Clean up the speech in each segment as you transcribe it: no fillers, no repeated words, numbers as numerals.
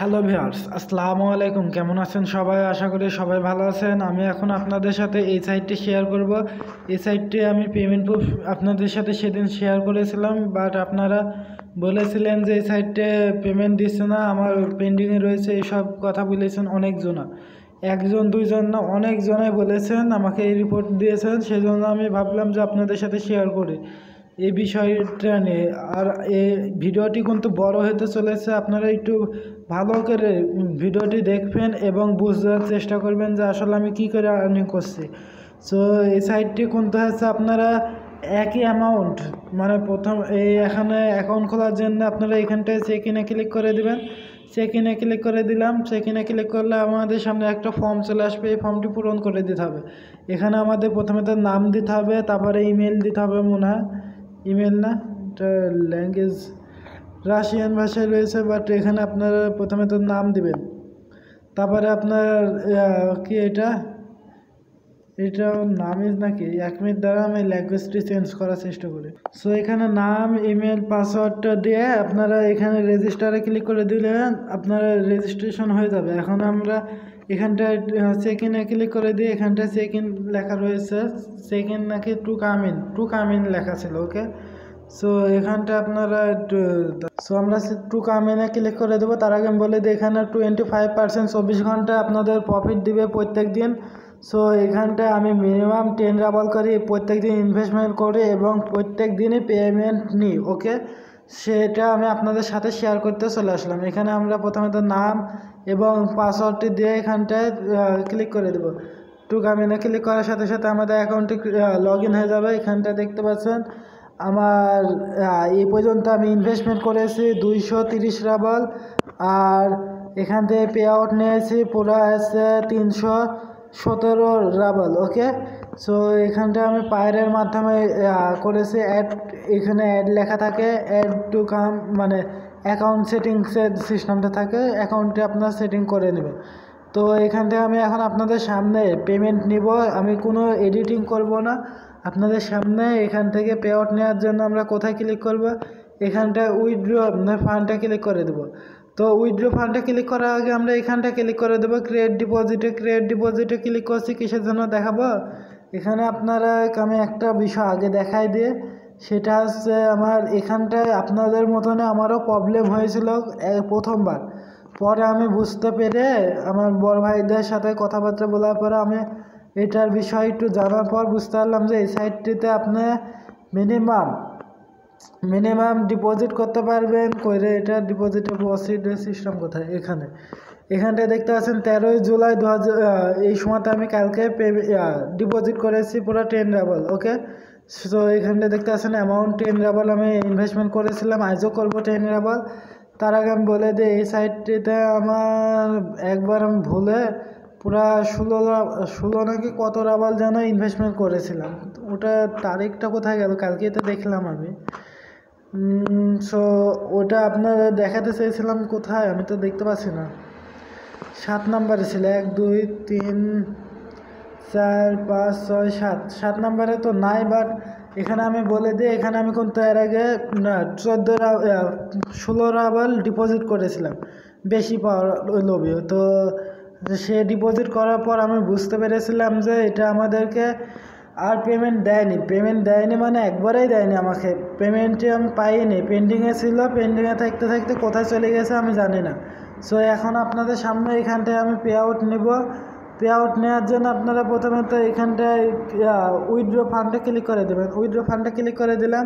Hello viewers, আসসালামু আলাইকুম। কেমন আছেন সবাই? আশা করি সবাই ভালো আছেন। আমি এখন আপনাদের সাথে এই সাইটটি শেয়ার করব। এই সাইটটি আমি পেমেন্ট প্রুফ আপনাদের সাথে সেদিন শেয়ার করেছিলাম, বাট আপনারা বলেছিলেন যে এই সাইটে পেমেন্ট দিচ্ছে না, আমার পেন্ডিংয়ে রয়েছে, এইসব কথা বলেছেন অনেকজনা। একজন দুইজন না, অনেকজনাই বলেছেন, আমাকে এই রিপোর্ট দিয়েছেন। সেজন্য আমি ভাবলাম যে আপনাদের সাথে শেয়ার করি এই বিষয়টা নিয়ে। আর এই ভিডিওটি কিন্তু বড় হতে চলেছে, আপনারা একটু ভালো করে ভিডিওটি দেখবেন এবং বুঝতে চেষ্টা করবেন যে আসলে আমি কি করে আর্নিং করছি। সো এই সাইটটি কিন্তু হচ্ছে আপনারা একই অ্যামাউন্ট, মানে প্রথম এখানে অ্যাকাউন্ট খোলার জন্য আপনারা এখানটায় চেক ইনে ক্লিক করে দেবেন। চেক ইনে ক্লিক করে দিলাম। চেক ইনে ক্লিক করলে আমাদের সামনে একটা ফর্ম চলে আসবে, এই ফর্মটি পূরণ করে দিতে হবে। এখানে আমাদের প্রথমে তো নাম দিতে হবে, তারপরে ইমেল দিতে হবে, মনে হয় ইমেল না, এটা ল্যাঙ্গুয়েজ রাশিয়ান ভাষায় রয়েছে, বাট এখানে আপনারা প্রথমে তো নাম দিবেন। তারপরে আপনার কি এটা নামই নাকি, 1 মিনিট দ্বারা আমি ল্যাঙ্গুয়েজটি চেঞ্জ করার চেষ্টা করি। সো এখানে নাম, ইমেল, পাসওয়ার্ডটা দিয়ে আপনারা এখানে রেজিস্টারে ক্লিক করে দিলে আপনারা রেজিস্ট্রেশন হয়ে যাবে। এখন আমরা এখানটায় চেক ইনে ক্লিক করে দিয়ে এখানটায় চেক ইন লেখা রয়েছে, চেক ইন নাকি টু কাম ইন লেখা ছিল, ওকে। সো এখানটা আপনারা আমরা টু কাম ইনে ক্লিক করে দেবো। তার আগে আমি বলে দিই, এখানে 25% 24 ঘন্টা আপনাদের প্রফিট দিবে প্রত্যেক দিন। সো এখানটায় আমি মিনিমাম 10 রাবাল করি, প্রত্যেক দিন ইনভেস্টমেন্ট করি এবং প্রত্যেক দিনই পেমেন্ট নিই, ওকে। সেটা আমি আপনাদের সাথে শেয়ার করতে চলে আসলাম। এখানে আমরা প্রথমে তো নাম এবং পাসওয়ার্ডটি দিয়ে এখানটায় ক্লিক করে দেবো। টু কামিনে ক্লিক করার সাথে সাথে আমাদের অ্যাকাউন্টটি লগ ইন হয়ে যাবে। এখানটা দেখতে পাচ্ছেন আমার এই পর্যন্ত আমি ইনভেস্টমেন্ট করেছি 230 রাবাল, আর এখান থেকে পে আউট নিয়েছি পুরো আছে 317 রাবাল, ওকে। সো এখানটা আমি পায়ের মাধ্যমে করেছি অ্যাড, এখানে অ্যাড লেখা থাকে, অ্যাড টু কাম, মানে অ্যাকাউন্ট সেটিংসের সিস্টেমটা থাকে, অ্যাকাউন্টে আপনার সেটিং করে নেবেন। তো এখান থেকে আমি এখন আপনাদের সামনে পেমেন্ট নিব, আমি কোনো এডিটিং করব না, আপনাদের সামনে এখান থেকে পে আউট নেওয়ার জন্য আমরা কোথায় ক্লিক করব, এখানটায় উইথড্র ফান্ডটা ক্লিক করে দেবো। তো উইথড্র ফান্ডে ক্লিক করার আগে আমরা এখানটা ক্লিক করে দেবো ক্রিয়েট ডিপোজিটে ক্লিক করছি, কিসের জন্য দেখাবো। এখানে আপনারা আমি একটা বিষয় আগে দেখাই দিয়ে, সেটা হচ্ছে আমার এখানটায় আপনাদের মতনে আমারও প্রবলেম হয়েছিল প্রথমবার। পরে আমি বুঝতে পেরে আমার বড় ভাইদের সাথে কথাবার্তা বলার পরে আমি এটার বিষয় একটু জানার পর বুঝতে পারলাম যে এই সাইটটিতে আপনি মিনিমাম ডিপোজিট করতে পারবেন করে। এটা ডিপোজিটের প্রসিডিউর সিস্টেম কোথায়, এখানটায় দেখতে পাচ্ছেন 13 জুলাই 2000, এই সময়তে আমি কালকে ডিপোজিট করেছি পুরো 10 রাবাল, ওকে। সো এখানটায় দেখতে পাচ্ছেন অ্যামাউন্ট 10 রাবাল আমি ইনভেস্টমেন্ট করেছিলাম, আজও করবো 10 রাবাল। তার আগে আমি বলে দিই এই সাইটটিতে আমার একবার আমি ভুলে পুরা 16 নাকি কত রাবাল যেন ইনভেস্টমেন্ট করেছিলাম, ওটা তারিখটা কোথায় গেল, কালকে তো দেখলাম আমি। সো ওটা আপনারা দেখাতে চেয়েছিলাম কোথায়, আমি তো দেখতে পাচ্ছি না। 7 নাম্বারে ছিল, 1 2 3 4 5 6 7 নাম্বারে তো নাই, বাট এখানে আমি বলে দিই, এখানে আমি কিন্তু এর আগে 16 রাবাল ডিপোজিট করেছিলাম বেশি পাওয়ার লোভে। তো সে ডিপোজিট করার পর আমি বুঝতে পেরেছিলাম যে এটা আমাদেরকে আর পেমেন্ট দেয়নি, মানে একবারেই দেয়নি আমাকে পেমেন্টটি, আমি পাইনি, পেন্ডিংয়ে ছিল, পেন্ডিংয়ে থাকতে থাকতে কোথায় চলে গেছে আমি জানি না। সো এখন আপনাদের সামনে এখানটায় আমি পে আউট নেব। পে আউট নেওয়ার জন্য আপনারা প্রথমে তো এখানটায় উইথড্র ফান্ডে ক্লিক করে দেবেন। উইথড্র ফান্ডে ক্লিক করে দিলাম।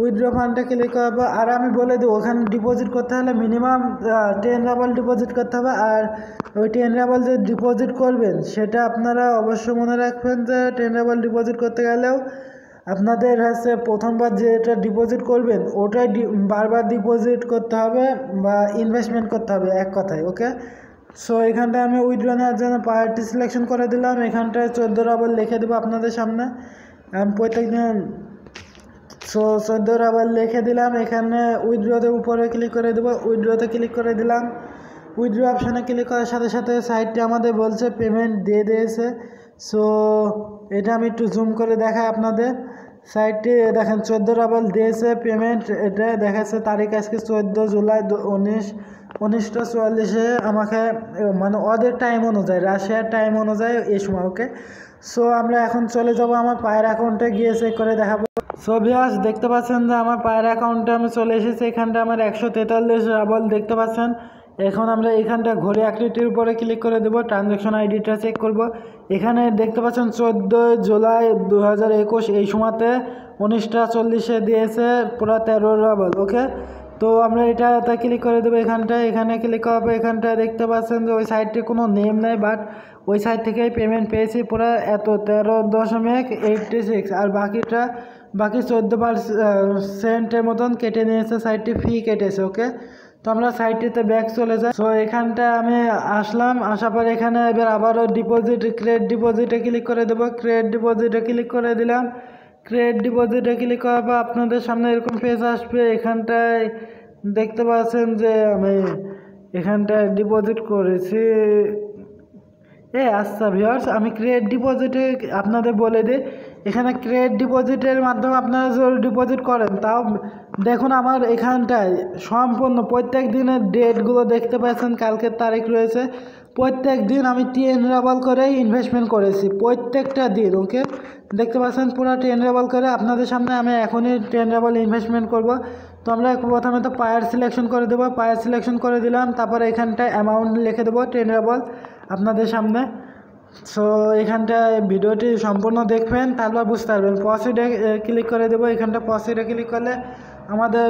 উইথড্র ফান্ডে ক্লিক করবো, আর আমি বলে দেবো ওখানে ডিপোজিট করতে হলে মিনিমাম 10 রাবাল ডিপোজিট করতে হবে। আর ওই 10 রাবাল যে ডিপোজিট করবেন সেটা আপনারা অবশ্যই মনে রাখবেন যে 10 রাবাল ডিপোজিট করতে গেলেও আপনাদের হচ্ছে প্রথমবার যেটা ডিপোজিট করবেন ওটাই বারবার ডিপোজিট করতে হবে বা ইনভেস্টমেন্ট করতে হবে, এক কথায়, ওকে। সো এখানটায় আমি উইথড্র নেওয়ার জন্য প্রায়োরিটি সিলেকশন করে দিলাম, এখানটায় 14 রাবাল লিখে দেবো আপনাদের সামনে প্রত্যেক দিন। সো 14 রাবাল লিখে দিলাম, এখানে উইথড্রতে উপরে ক্লিক করে দেবো, উইথড্রতে ক্লিক করে দিলাম। উইথড্র অপশানে ক্লিক করার সাথে সাথে সাইটটি আমাদের বলছে পেমেন্ট দিয়ে দিয়েছে। সো এটা আমি একটু জুম করে দেখাই আপনাদের, সাইটটি দেখেন 14 রাবাল দিয়েছে পেমেন্ট, এটা দেখাচ্ছে তারিখ আজকে 14 জুলাই 19:44 আমাকে মানে ওদের টাইম অনুযায়ী, রাশিয়ার টাইম অনুযায়ী এই সময়। ওকে, সো আমরা এখন চলে যাব আমার পায়ের অ্যাকাউন্টে গিয়ে চেক করে দেখাবো। সো ভিউয়ার্স, দেখতে পাচ্ছেন যে আমার পায়ের অ্যাকাউন্টে আমি চলে এসেছি। এখানটা আমার 143 রাবল দেখতে পাচ্ছেন। এখন আমরা এখানটা ঘড়ি আকৃতির উপরে ক্লিক করে দেবো, ট্রানজ্যাকশন আইডিটা চেক করব। এখানে দেখতে পাচ্ছেন 14 জুলাই 2021 এই সময়তে 19:40 দিয়েছে পুরো 13 রাবল। ওকে, তো আমরা এটাতে ক্লিক করে দেবো। এখানে ক্লিক করার পর এখানটা দেখতে পাচ্ছেন যে ওই সাইটটি কোনো নেম নেই, বাট ওই সাইট থেকেই পেমেন্ট পেয়েছি পুরো এত 13.86, আর বাকি 14% মতন কেটে নিয়েছে, সাইটটি ফি কেটেছে। ওকে, তো আমরা সাইটটিতে ব্যাক চলে যাই। সো এখানটা আমি আসলাম, আসার পর এখানে এবার আবারও ক্রিয়েট ডিপোজিটে ক্লিক করে দেবো। ক্রিয়েট ডিপোজিটে ক্লিক করে দিলাম। ক্রিয়েট ডিপোজিটে ক্লিক করার পর আপনাদের সামনে এরকম পেজ আসবে। এখানটায় দেখতে পাচ্ছেন যে আমি এখানটায় ডিপোজিট করেছি। আচ্ছা ভিউয়ার্স, আমি ক্রিয়েট ডিপোজিটে আপনাদের বলে দিই, এখানে ক্রিয়েট ডিপোজিটের মাধ্যমে আপনারা যদি ডিপোজিট করেন, তাও দেখুন আমার এখানটায় সম্পূর্ণ প্রত্যেক দিনের ডেটগুলো দেখতে পাচ্ছেন, কালকের তারিখ রয়েছে। প্রত্যেক দিন আমি 10 রাবল করে ইনভেস্টমেন্ট করেছি, প্রত্যেকটা দিন। ওকে, দেখতে পাচ্ছেন পুরো 10 রাবল করে। আপনাদের সামনে আমি এখনই 10 রাবল ইনভেস্টমেন্ট করব। তো আমরা প্রথমে তো পায়ার সিলেকশন করে দেবো, পায়ার সিলেকশন করে দিলাম। তারপরে এখানটায় অ্যামাউন্ট লিখে দেবো 10 রাবল আপনাদের সামনে। সো এখানটায় ভিডিওটি সম্পূর্ণ দেখবেন, তারপর বুঝতে পারবেন। প্রসিডে ক্লিক করে দেবো। এখানটা প্রসিডে ক্লিক করলে আমাদের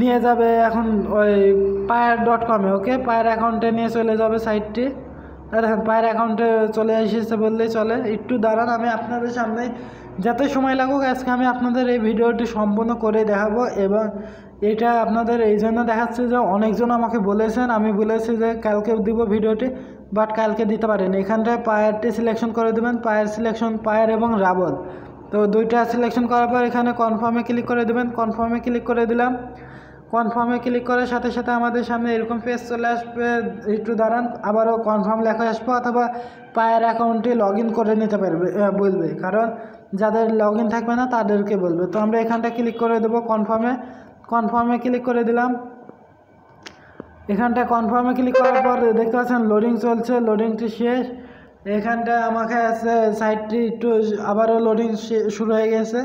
নিয়ে যাবে এখন ওই পায়ার.com-এ। ওকে, পায়ার অ্যাকাউন্টে নিয়ে চলে যাবে সাইটটি। দেখেন পায়ের অ্যাকাউন্টে চলে এসেছে বললেই চলে। একটু দাঁড়ান, আমি আপনাদের সামনে যতই সময় লাগুক আজকে আমি আপনাদের এই ভিডিওটি সম্পূর্ণ করে দেখাবো। এবং এটা আপনাদের এই জন্য দেখাচ্ছে যে অনেকজন আমাকে বলেছেন, আমি বলেছি যে কালকে দিব ভিডিওটি, বাট কালকে দিতে পারেন। এখানটায় পায়ারটি সিলেকশন করে দেবেন, পায়ার এবং রাবল, তো দুইটা সিলেকশন করার পর এখানে কনফার্মে ক্লিক করে দেবেন। কনফার্মে ক্লিক করে দিলাম। কনফার্মে ক্লিক করার সাথে সাথে আমাদের সামনে এরকম পেজ চলে আসবে। একটু দাঁড়ান, আবারও কনফার্ম লেখা আসবে, অথবা পায়ের অ্যাকাউন্টে লগ ইন করে নিতে পারবে বলবে, কারণ যাদের লগ ইন থাকবে না তাদেরকে বলবে। তো আমরা এখানটা ক্লিক করে দেবো কনফার্মে ক্লিক করে দিলাম। এখানটা কনফার্মে ক্লিক করার পর দেখতে পাচ্ছেন লোডিং চলছে, লোডিংটি শেষ। এখানটা আমাকে আছে সাইটটি একটু আবারও লোডিং শুরু হয়ে গেছে,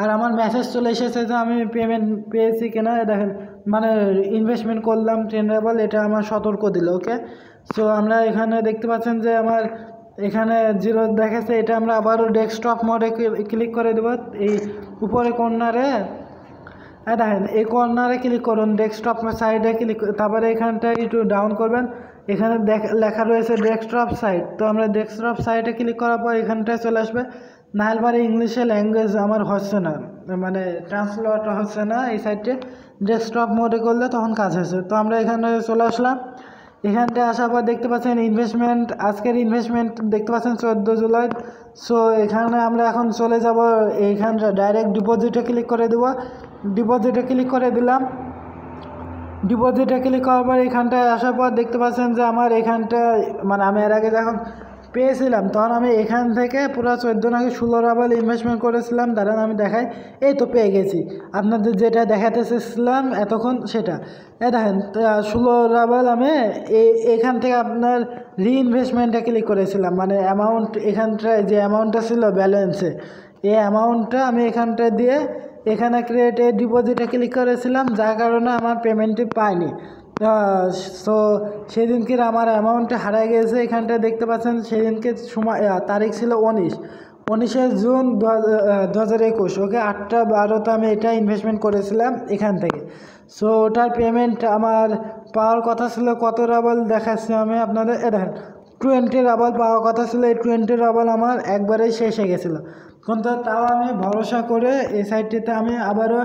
আর আমার মেসেজ চলে এসেছে যে আমি পেমেন্ট পেয়েছি কিনা। দেখেন মানে ইনভেস্টমেন্ট করলাম 10 রাবল, এটা আমার সতর্ক দিল। ওকে, সো আমরা এখানে দেখতে পাচ্ছেন যে আমার এখানে 0 দেখাচ্ছে। এটা আমরা আবারও ডেস্কটপ মোডে ক্লিক করে দেবো। এই উপরে কর্নারে দেখেন এই কর্নারে ক্লিক করুন, ডেস্কটপ সাইডে ক্লিক, তারপরে এখানটায় একটু ডাউন করবেন। এখানে লেখা রয়েছে ডেস্কটপ সাইট। তো আমরা ডেস্কটপ সাইটে ক্লিক করার পর এখানটায় চলে আসবে। নাহলে পরে ইংলিশে ল্যাঙ্গুয়েজ আমার হচ্ছে না, মানে ট্রান্সলেট হচ্ছে না এই সাইটে। ডেস্কটপ মোডে করলে তখন কাজ হয়েছে। তো আমরা এখানে চলে আসলাম। এখানটায় আসার পর দেখতে পাচ্ছেন ইনভেস্টমেন্ট, আজকের ইনভেস্টমেন্ট দেখতে পাচ্ছেন 14 জুলাই। সো এখানে আমরা এখন চলে যাব, এইখানটা ডাইরেক্ট ডিপোজিটে ক্লিক করে দেবো। ডিপোজিটে ক্লিক করে দিলাম। ডিপোজিটে ক্লিক করার পর এখানটায় আসার পর দেখতে পাচ্ছেন যে আমার এখানটা মানে আমি এর আগে যখন পেয়েছিলাম তখন আমি এখান থেকে পুরো 14 নাকি 16 রাবল ইনভেস্টমেন্ট করেছিলাম। দাঁড়ান আমি দেখাই, এই তো পেয়ে গেছি। আপনাদের যেটা দেখাতে চেয়েছিলাম এতক্ষণ সেটা দেখেন 16 রাবল আমি এখান থেকে আপনার রিইনভেস্টমেন্টে ক্লিক করেছিলাম, মানে অ্যামাউন্ট এখানটায় যে অ্যামাউন্টটা ছিল ব্যালেন্সে, এই অ্যামাউন্টটা আমি এখানটা দিয়ে এখানে ক্রিয়েট ডিপোজিটে ক্লিক করেছিলাম, যার কারণে আমার পেমেন্টটি পাইনি। সো সেদিনকে আমার অ্যামাউন্টটা হারাই গেছে। এখানটা দেখতে পাচ্ছেন সেদিনকে সময় তারিখ ছিল 19 জুন 2021। ওকে, 8:12 আমি এটা ইনভেস্টমেন্ট করেছিলাম এখান থেকে। সো ওটার পেমেন্ট আমার পাওয়ার কথা ছিল কত রাবল দেখাচ্ছি আমি আপনাদের। দেখেন 20 রাবল পাওয়ার কথা ছিল, এই 20 রাবল আমার একবারেই শেষ হয়ে গেছিলো। কিন্তু তাও আমি ভরসা করে এই সাইটটিতে আমি আবারও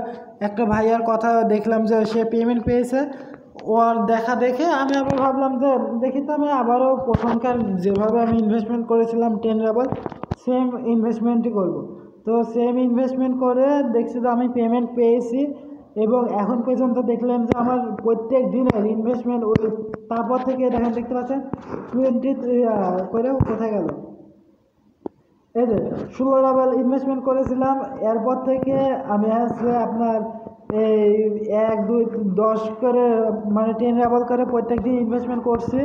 একটা ভাইয়ার কথা দেখলাম যে সে পেমেন্ট পেয়েছে, ওর দেখা দেখে আমি আবার ভাবলাম যে দেখি তো আমি আবারও প্রথমকার যেভাবে আমি ইনভেস্টমেন্ট করেছিলাম 10 রাবল সেম ইনভেস্টমেন্টই করব। তো সেম ইনভেস্টমেন্ট করে দেখছি যে আমি পেমেন্ট পেয়েছি, এবং এখন পর্যন্ত দেখলেন যে আমার প্রত্যেক দিনের ইনভেস্টমেন্ট ওই তারপর থেকে দেখেন দেখতে পাচ্ছেন 20 করে কোথায় গেল, এই যে 16 রাবল ইনভেস্টমেন্ট করেছিলাম। এরপর থেকে আমি আসছে আপনার এই 1 2 10 করে মানে 10 রাবল করে প্রত্যেক দিন ইনভেস্টমেন্ট করছি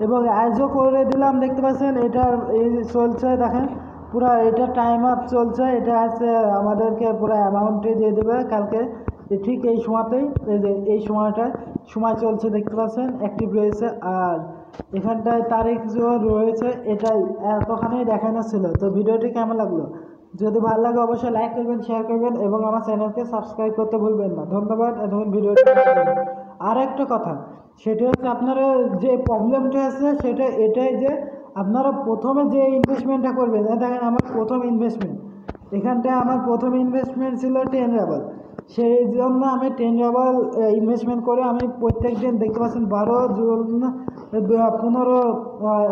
এবং আজও করে দিলাম। দেখতে পাচ্ছেন এটা এই চলছে, দেখেন পুরো এটা টাইম আপ চলছে। এটা আছে আমাদেরকে পুরো অ্যামাউন্টে দিয়ে দেবে কালকে ঠিক এই সময়তেই, এই যে এই সময় চলছে দেখতে পাচ্ছেন অ্যাক্টিভ রয়েছে। আর এখানটায় তারিখ যে রয়েছে এটাই এতখানি দেখানো ছিল। তো ভিডিওটি কেমন লাগলো? যদি ভালো লাগে অবশ্যই লাইক করবেন, শেয়ার করবেন এবং আমার চ্যানেলকে সাবস্ক্রাইব করতে ভুলবেন না। ধন্যবাদ। এতক্ষণ ভিডিওটি আর একটা কথা, সেটা হচ্ছে আপনারা যে প্রবলেমটা আছে সেটা এটাই যে আপনারা প্রথমে যে ইনভেস্টমেন্টটা করবেন, দেখেন আমার প্রথম ইনভেস্টমেন্ট এখানটায় আমার প্রথম ইনভেস্টমেন্ট ছিল 10 রাবল। সেই জন্য আমি 10 রাবল ইনভেস্টমেন্ট করে আমি প্রত্যেক দিন দেখতে পাচ্ছেন 12 জুন 15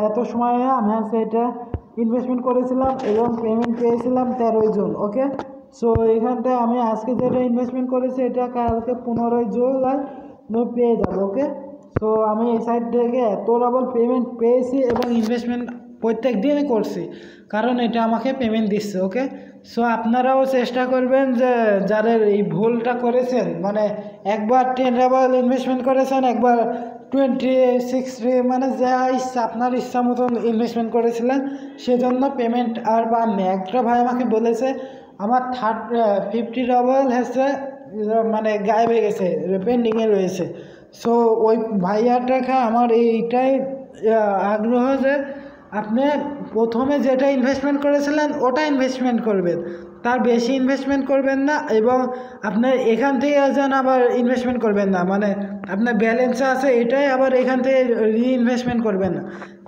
এত সময়ে আমি সেটা ইনভেস্টমেন্ট করেছিলাম এবং পেমেন্ট পেয়েছিলাম 13 জুন। ওকে, সো এখানটায় আমি আজকে যেটা ইনভেস্টমেন্ট করেছি এটা কালকে 15 জুলাই পেয়ে যাবো। ওকে, সো আমি এই সাইড থেকে এত রাবল পেমেন্ট পেয়েছি এবং ইনভেস্টমেন্ট প্রত্যেক দিনই করছি, কারণ এটা আমাকে পেমেন্ট দিচ্ছে। ওকে, সো আপনারাও চেষ্টা করবেন যে যাদের এই ভুলটা করেছেন, মানে একবার 10 রাবল ইনভেস্টমেন্ট করেছেন, একবার 20 60 মানে যা ইচ্ছা আপনার ইচ্ছা মতন ইনভেস্টমেন্ট করেছিলেন, সেজন্য পেমেন্ট আর পাননি। একটা ভাই আমাকে বলেছে আমার 50 রাবল হচ্ছে মানে গায়েব হয়ে গেছে, পেন্ডিংয়ে রয়েছে। সো ওই ভাইয়াটাকে আমার এইটাই আগ্রহ যে আপনি প্রথমে যেটা ইনভেস্টমেন্ট করেছিলেন ওটা ইনভেস্টমেন্ট করবেন, তার বেশি ইনভেস্টমেন্ট করবেন না এবং আপনার এখান থেকে যেন আবার ইনভেস্টমেন্ট করবেন না, মানে আপনার ব্যালেন্সে আছে এটাই আবার এখান থেকে রিইনভেস্টমেন্ট করবেন না।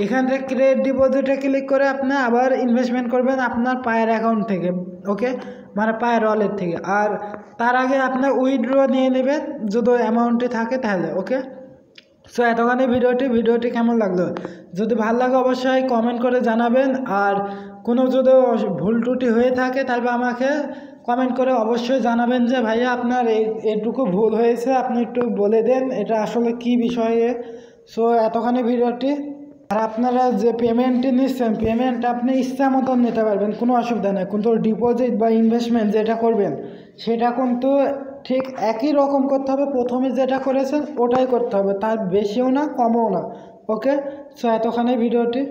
এখান থেকে ক্রেডিট ডিপোজিটে ক্লিক করে আপনি আবার ইনভেস্টমেন্ট করবেন আপনার পায়ের অ্যাকাউন্ট থেকে। ওকে, মানে পায়ের ওয়ালেট থেকে। আর তার আগে আপনার উইথড্র নিয়ে নেবেন যদি অ্যামাউন্টে থাকে তাহলে। ওকে, সো এতখানি ভিডিওটি কেমন লাগলো? যদি ভালো লাগে অবশ্যই কমেন্ট করে জানাবেন। আর কোনো যদি ভুল ত্রুটি হয়ে থাকে তাহলে আমাকে কমেন্ট করে অবশ্যই জানাবেন যে ভাইয়া আপনার এটুকু ভুল হয়েছে, আপনি একটু বলে দেন এটা আসলে কি বিষয়ে। সো এতখানি ভিডিওটি। আর আপনারা যে পেমেন্টটি নিচ্ছেন, পেমেন্ট আপনি ইচ্ছা মতন নিতে পারবেন, কোনো অসুবিধা নেই। কিন্তু ডিপোজিট বা ইনভেস্টমেন্ট যেটা করবেন সেটা কিন্তু ঠিক একই রকম করতে হবে, প্রথমে যেটা করেছেন ওটাই করতে হবে, তার বেশিও না কমও না। ওকে, সো এতখানি ভিডিওটি।